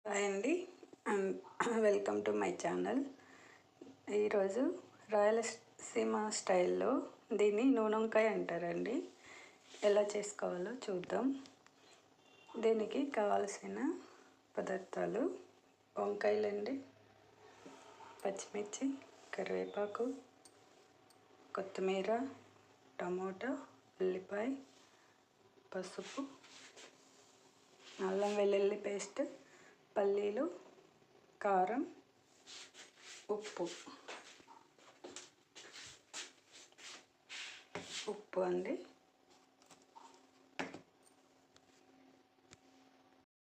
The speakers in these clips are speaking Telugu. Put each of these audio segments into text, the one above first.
హాయ్ అండి, వెల్కమ్ టు మై ఛానల్. ఈరోజు రాయలసీమ స్టైల్లో దీన్ని నూనెంకాయ అంటారండి. ఎలా చేసుకోవాలో చూద్దాం. దీనికి కావాల్సిన పదార్థాలు: వంకాయలండి, పచ్చిమిర్చి, కరివేపాకు, కొత్తిమీర, టమోటా, ఉల్లిపాయ, పసుపు, అల్లం వెల్లుల్లి పేస్ట్, పల్లీలు, కారం, ఉప్పు అండి.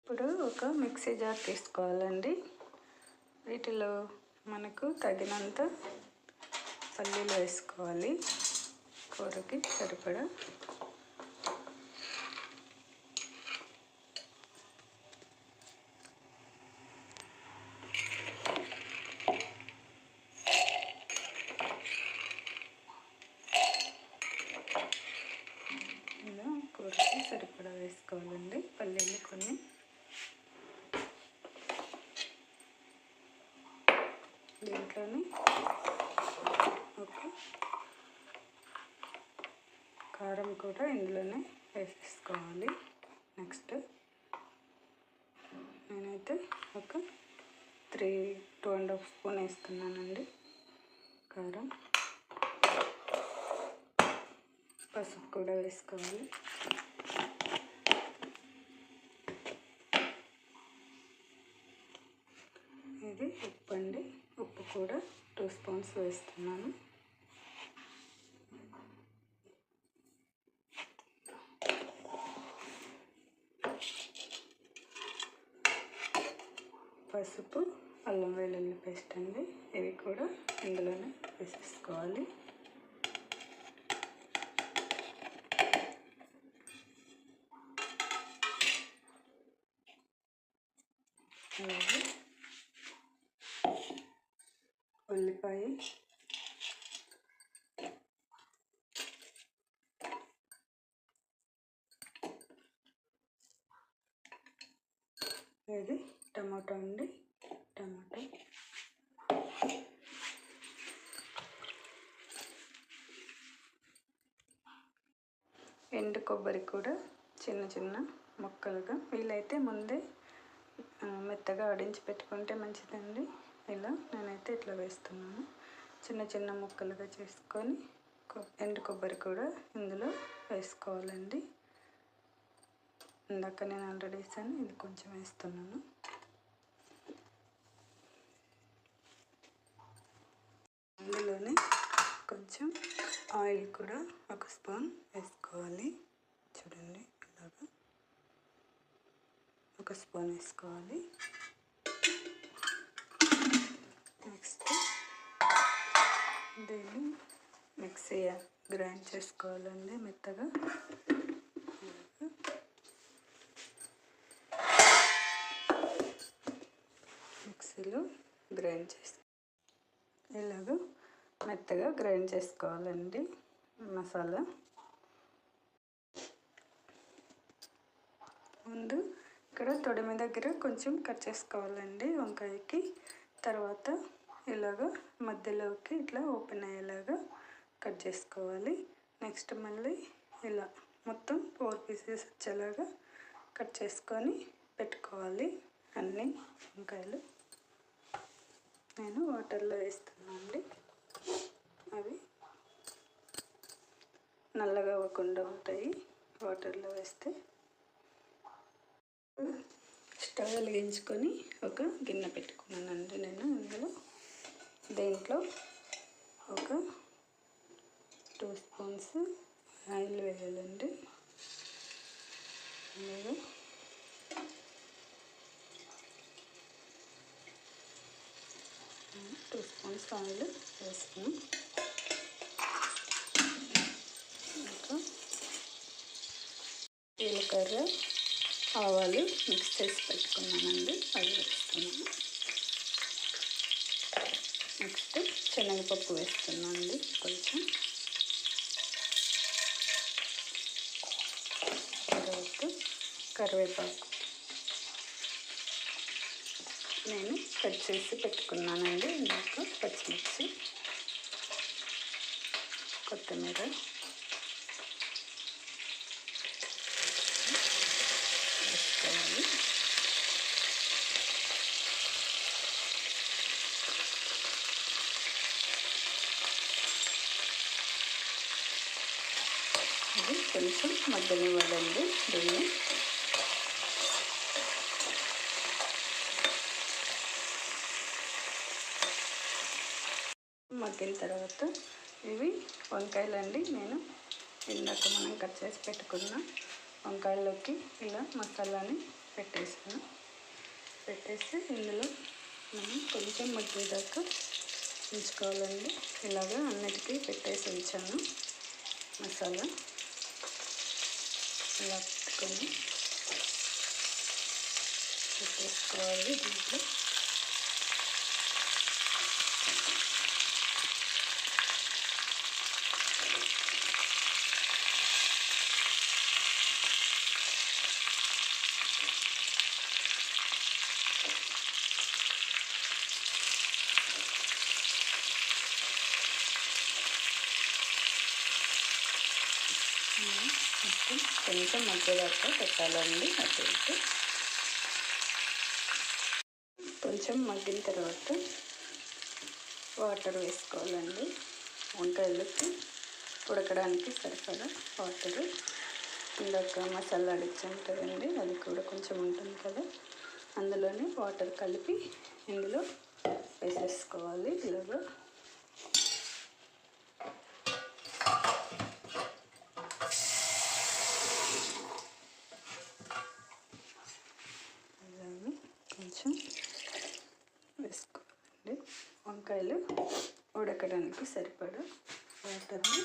ఇప్పుడు ఒక మిక్సీ జార్ తీసుకోవాలండి. వీటిలో మనకు తగినంత పల్లీలు వేసుకోవాలి, కూరకి సరిపడా. ఇలా కూరకి సరిపడా వేసుకోవాలండి పల్లీలు కొన్ని. దీంట్లోని ఒక కారం కూడా ఇందులోనే వేసేసుకోవాలి. నెక్స్ట్ నేనైతే ఒక 2.5 స్పూన్ వేస్తున్నానండి కారం. పసుపు కూడా వేసుకోవాలి. ఇది ఉప్పు అండి, ఉప్పు కూడా 2 స్పూన్స్ వేస్తున్నాను. పసుపు, అల్లం వెల్లుల్లి పేస్ట్ అండి, ఇవి కూడా ఇందులోనే వేసేసుకోవాలి. అలాగే ఉల్లిపాయ, ఇది టమాటో అండి, టమాటో, ఎండు కొబ్బరి కూడా చిన్న చిన్న ముక్కలుగా, వీలైతే ముందే మెత్తగా ఆడించి పెట్టుకుంటే మంచిదండి. ఇలా నేనైతే ఇట్లా వేస్తున్నాను. చిన్న చిన్న ముక్కలుగా చేసుకొని ఎండు కొబ్బరి కూడా ఇందులో వేసుకోవాలండి. ఇందాక నేను ఆల్రెడీ వేసాను, ఇది కొంచెం వేస్తున్నాను. అందులోనే కొంచెం ఆయిల్ కూడా 1 స్పూన్ వేసుకోవాలి. చూడండి, ఇలాగా 1 స్పూన్ వేసుకోవాలి. నెక్స్ట్ దీన్ని మిక్సీ గ్రైండ్ చేసుకోవాలండి మెత్తగా. మిక్సీలో గ్రైండ్ చేసి ఇలాగ మెత్తగా గ్రైండ్ చేసుకోవాలండి మసాలా. ముందు ఇక్కడ తొడిమి దగ్గర కొంచెం కట్ చేసుకోవాలండి వంకాయకి. తర్వాత ఇలాగ మధ్యలోకి ఇట్లా ఓపెన్ అయ్యేలాగా కట్ చేసుకోవాలి. నెక్స్ట్ మళ్ళీ ఇలా మొత్తం 4 పీసెస్ వచ్చేలాగా కట్ చేసుకొని పెట్టుకోవాలి అన్ని వంకాయలు. నేను వాటర్లో వేస్తున్నాను అండి, అవి నల్లగా అవ్వకుండా ఉంటాయి వాటర్లో వేస్తే. స్టవ్ వెలిగించుకొని ఒక గిన్నె పెట్టుకున్నానండి నేను. ఇందులో దీంట్లో ఒక 2 స్పూన్స్ ఆయిల్ వేయాలండి. అలాగే 2 స్పూన్స్ ఆయిల్ వేసుకుని ఇంకా జీలకర్ర, ఆవాలు మిక్స్ చేసి పెట్టుకున్నానండి, అవి వేస్తున్నాను. నెక్స్ట్ శనగపప్పు వేస్తున్నాను అండి కొంచెం. తర్వాత కరివేపాకు, నేను కట్ చేసి పెట్టుకున్నానండి. ఇందులో పచ్చిమిర్చి, కొత్తిమీర వేసుకోవాలి. ఇది కొంచెం మగ్గనివ్వాలండి. దీన్ని మగ్గిన తర్వాత ఇవి వంకాయలండి. నేను ఇందాక మనం కట్ చేసి పెట్టుకున్న వంకాయల్లోకి ఇలా మసాలాని పెట్టేసి ఇందులో మనం కొంచెం మగ్గేదాకా ఉంచుకోవాలండి. ఇలాగా అన్నిటికీ పెట్టేసి ఉంచాను మసాలా. ఇలా పెట్టుకొని పెట్టేసుకోవాలి. దీంట్లో కొంచెం మగ్గేదాకా పెట్టాలండి. అటు ఇటు కొంచెం మగ్గిన తర్వాత వాటర్ వేసుకోవాలండి. వంకాయలకి ఉడకడానికి సరిపడా వాటర్. ఇందాక మసాలా అడిచాం కదండి, అది కూడా కొంచెం ఉంటుంది కదా, అందులోనే వాటర్ కలిపి ఇందులో వేసేసుకోవాలి. ఇలాగా కొంచెం వేసుకోవాలండి. వంకాయలు ఉడకడానికి సరిపడా వాటర్ని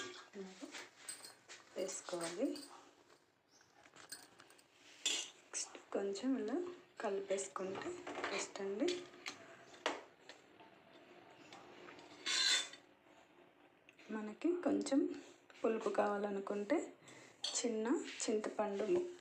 వేసుకోవాలి. నెక్స్ట్ కొంచెం ఇలా కలిపేసుకుంటే బెస్ట్ అండి. మనకి కొంచెం పులుపు కావాలనుకుంటే చిన్న చింతపండు ముక్క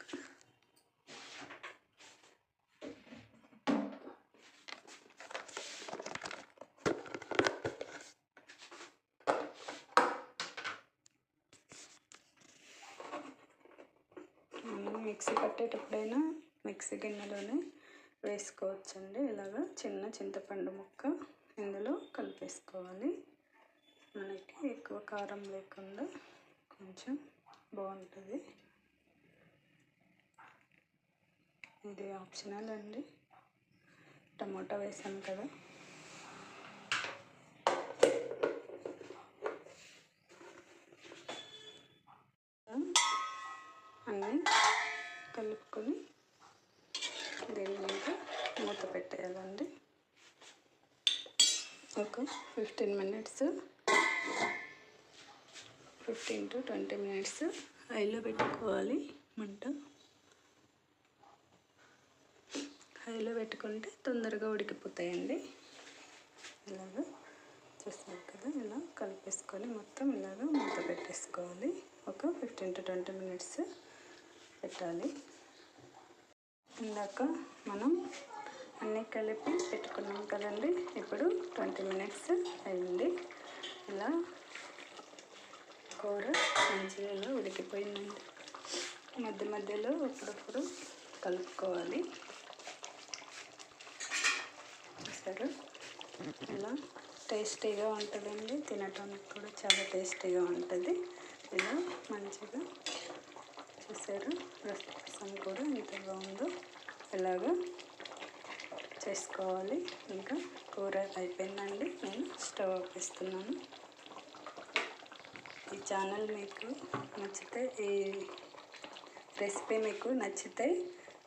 మిక్సీ పట్టేటప్పుడైనా మిక్సీ గిన్నెలోనే వేసుకోవచ్చండి. ఇలాగా చిన్న చింతపండు ముక్క ఇందులో కలిపేసుకోవాలి. మనకి ఎక్కువ కారం లేకుండా కొంచెం బాగుంటుంది. ఇది ఆప్షనల్ అండి. టమాటా వేసాం కదా, అన్నీ కలుపుకొని దీని మీద మూత పెట్టేయాలండి. ఒక 15 మినిట్స్ 15 to 20 మినిట్స్ హైలో పెట్టుకోవాలి. మంట హైలో పెట్టుకుంటే తొందరగా ఉడికిపోతాయండి. ఇలాగా చూస్తారు కదా, ఇలా కలిపేసుకొని మొత్తం ఇలాగా మూత పెట్టేసుకోవాలి. ఒక 15 to 20 మినిట్స్ పెట్టాలి. ఇందాక మనం అన్నీ కలిపి పెట్టుకున్నాం కదండి, ఇప్పుడు 20 మినిట్స్ అయింది. ఇలా కూర మంచిగా ఇలా ఉడికిపోయిందండి. మధ్య మధ్యలో అప్పుడప్పుడు కలుపుకోవాలి. చూసారు, ఇలా టేస్టీగా ఉంటుందండి. తినటానికి కూడా చాలా టేస్టీగా ఉంటుంది. ఇలా మంచిగా చూసారు, రసం కూడా ఎంత బాగుందో. ఇలాగా చేసుకోవాలి. ఇంకా కూర అయిపోయిందండి. నేను స్టవ్ ఆపేస్తున్నాను. ఈ ఛానల్ మీకు నచ్చితే, ఈ రెసిపీ మీకు నచ్చితే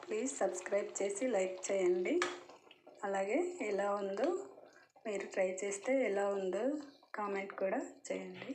ప్లీజ్ సబ్స్క్రైబ్ చేసి లైక్ చేయండి. అలాగే ఎలా ఉందో మీరు ట్రై చేస్తే ఎలా ఉందో కామెంట్ కూడా చేయండి.